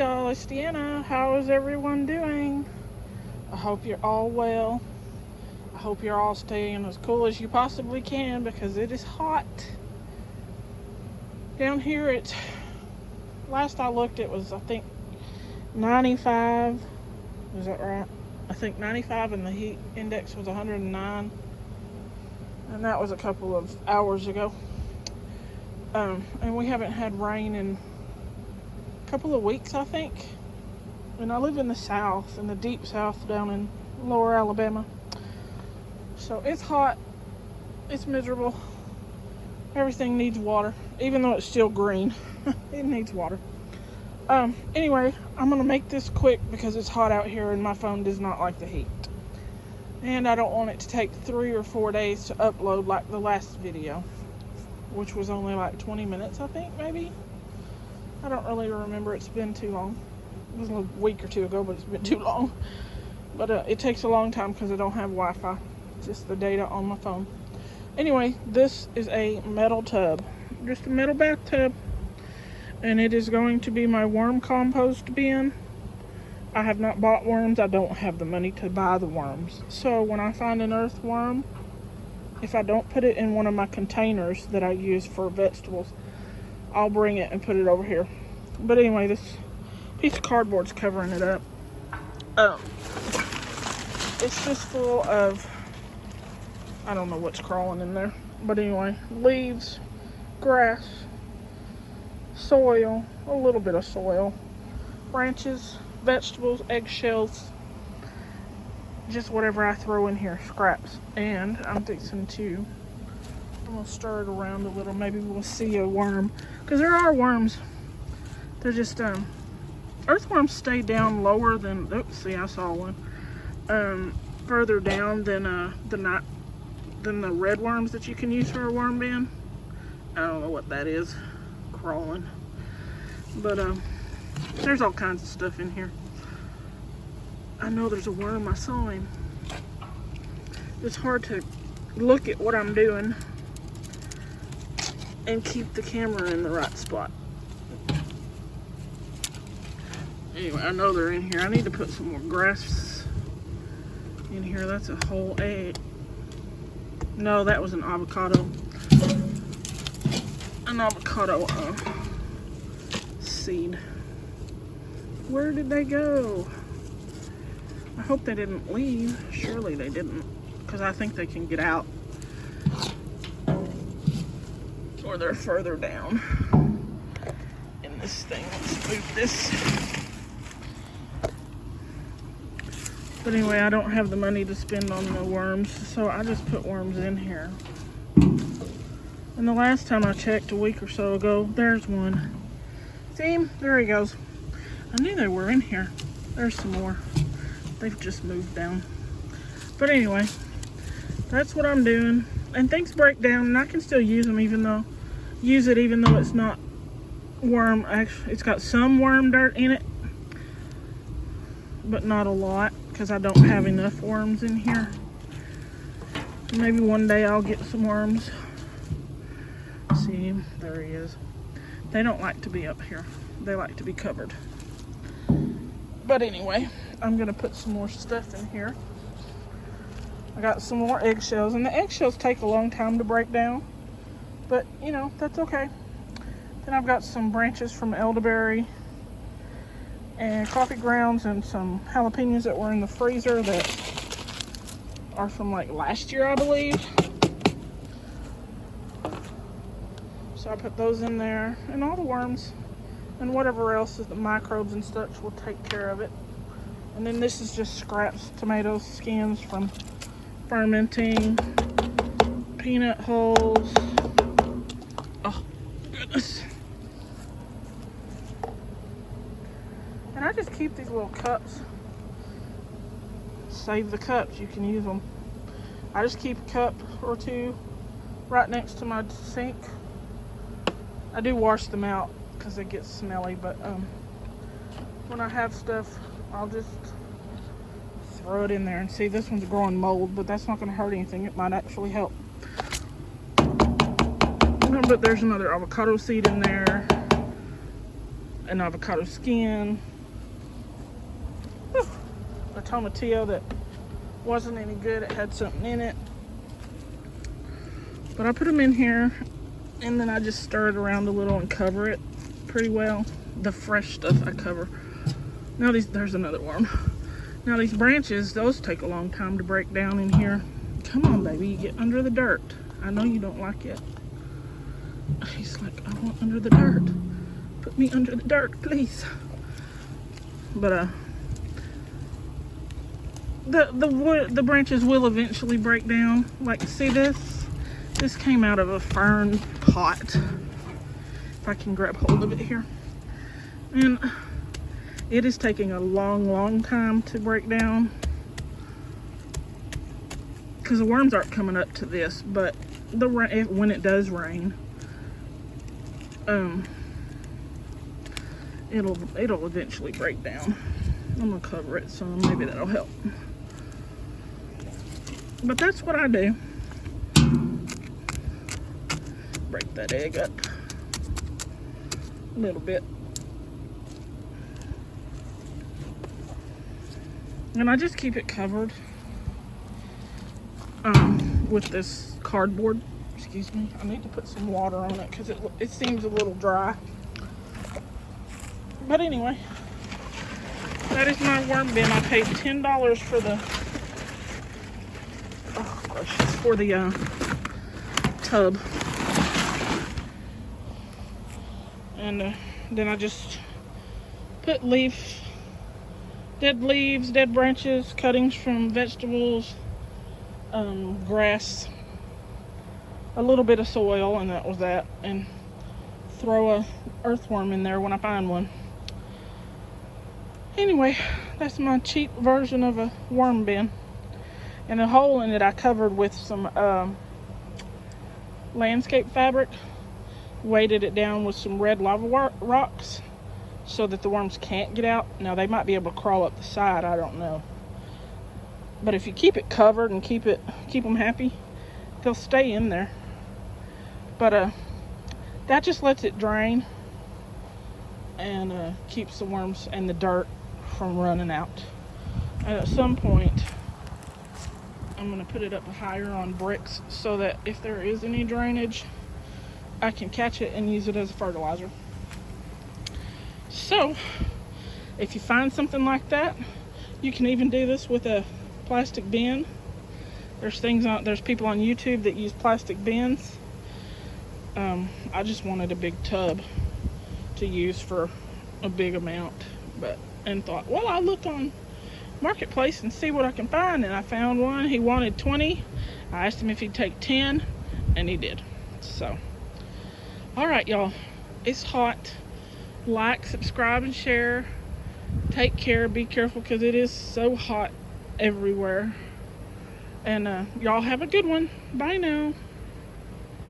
y'all, it's Deanna. How is everyone doing? I hope you're all well. I hope you're all staying as cool as you possibly can because it is hot. Down here it's, last I looked it was I think 95. Is that right? I think 95 and the heat index was 109. And that was a couple of hours ago. And we haven't had rain in a couple of weeks, I think. And I live in the south, in the deep south down in lower Alabama. So it's hot, it's miserable. Everything needs water, even though it's still green. It needs water. Anyway, I'm gonna make this quick because it's hot out here and my phone does not like the heat. And I don't want it to take 3 or 4 days to upload like the last video, which was only like 20 minutes, I think, maybe. I don't really remember. It's been too long. It was a week or two ago, but it's been too long. But it takes a long time because I don't have Wi-Fi. It's just the data on my phone. Anyway, this is a metal tub. Just a metal bathtub. And it is going to be my worm compost bin. I have not bought worms. I don't have the money to buy the worms. So when I find an earthworm, if I don't put it in one of my containers that I use for vegetables, I'll bring it and put it over here. But anyway, this piece of cardboard's covering it up. It's just full of, I don't know what's crawling in there. But anyway, leaves, grass, soil, a little bit of soil, branches, vegetables, eggshells, just whatever I throw in here, scraps. And I'm fixing to, I'm gonna stir it around a little. Maybe we'll see a worm, because there are worms. They're just earthworms stay down lower than, oops, see, I saw one, further down than the red worms that you can use for a worm bin. I don't know what that is crawling, but there's all kinds of stuff in here. I know there's a worm. I saw him. It's hard to look at what I'm doing and keep the camera in the right spot. Anyway, I know they're in here. I need to put some more grass in here. That's a whole egg. No, that was an avocado. An avocado seed. Where did they go? I hope they didn't leave. Surely they didn't, because I think they can get out. Or they're further down in this thing. Let's move this. But anyway, I don't have the money to spend on the worms, so I just put worms in here. And the last time I checked a week or so ago, there's one. See him? There he goes. I knew they were in here. There's some more. They've just moved down. But anyway, that's what I'm doing. And things break down, and I can still use them even though it's not worm. Actually, it's got some worm dirt in it, but not a lot because I don't have enough worms in here. Maybe one day I'll get some worms. See him? There he is. They don't like to be up here. They like to be covered. But anyway, I'm gonna put some more stuff in here. I got some more eggshells, and the eggshells take a long time to break down, but you know, that's okay. Then I've got some branches from elderberry and coffee grounds and some jalapenos that were in the freezer that are from like last year, I believe. So I put those in there, and all the worms and whatever else is the microbes and such will take care of it. And then this is just scraps, tomato skins from fermenting, peanut hulls. Oh, goodness. And I just keep these little cups. Save the cups, you can use them. I just keep a cup or two right next to my sink. I do wash them out because they get smelly, but when I have stuff, I'll just throw it in there. And see, this one's growing mold, but that's not going to hurt anything. It might actually help. But there's another avocado seed in there, an avocado skin, a tomatillo that wasn't any good. It had something in it. But I put them in here, and then I just stir it around a little and cover it pretty well. The fresh stuff I cover. Now there's another worm. Now these branches, those take a long time to break down in here. Come on, baby, you get under the dirt. I know you don't like it. He's like, I want under the dirt. Put me under the dirt, please. But the branches will eventually break down. Like, see this? This came out of a fern pot. If I can grab hold of it here. And it is taking a long time to break down. Because the worms aren't coming up to this, but when it does rain, it'll eventually break down. I'm gonna cover it some, maybe that'll help. But that's what I do. Break that egg up a little bit. And I just keep it covered with this cardboard. Excuse me. I need to put some water on it because it seems a little dry. But anyway, that is my worm bin. I paid $10 for the tub. And then I just put dead leaves, dead branches, cuttings from vegetables, grass, a little bit of soil, and that was that. And throw a earthworm in there when I find one. Anyway, that's my cheap version of a worm bin. And the hole in it I covered with some landscape fabric. Weighted it down with some red lava rocks so that the worms can't get out. Now they might be able to crawl up the side, I don't know. But if you keep it covered and keep them happy, they'll stay in there. But that just lets it drain and keeps the worms and the dirt from running out. And at some point, I'm gonna put it up higher on bricks so that if there is any drainage, I can catch it and use it as a fertilizer. So, if you find something like that, you can even do this with a plastic bin. There's people on YouTube that use plastic bins. I just wanted a big tub to use for a big amount, and thought, well, I'll look on Marketplace and see what I can find, and I found one. He wanted 20. I asked him if he'd take 10, and he did. So, all right, y'all, it's hot. Like, subscribe, and share. Take care. Be careful because it is so hot everywhere. And y'all have a good one. Bye now.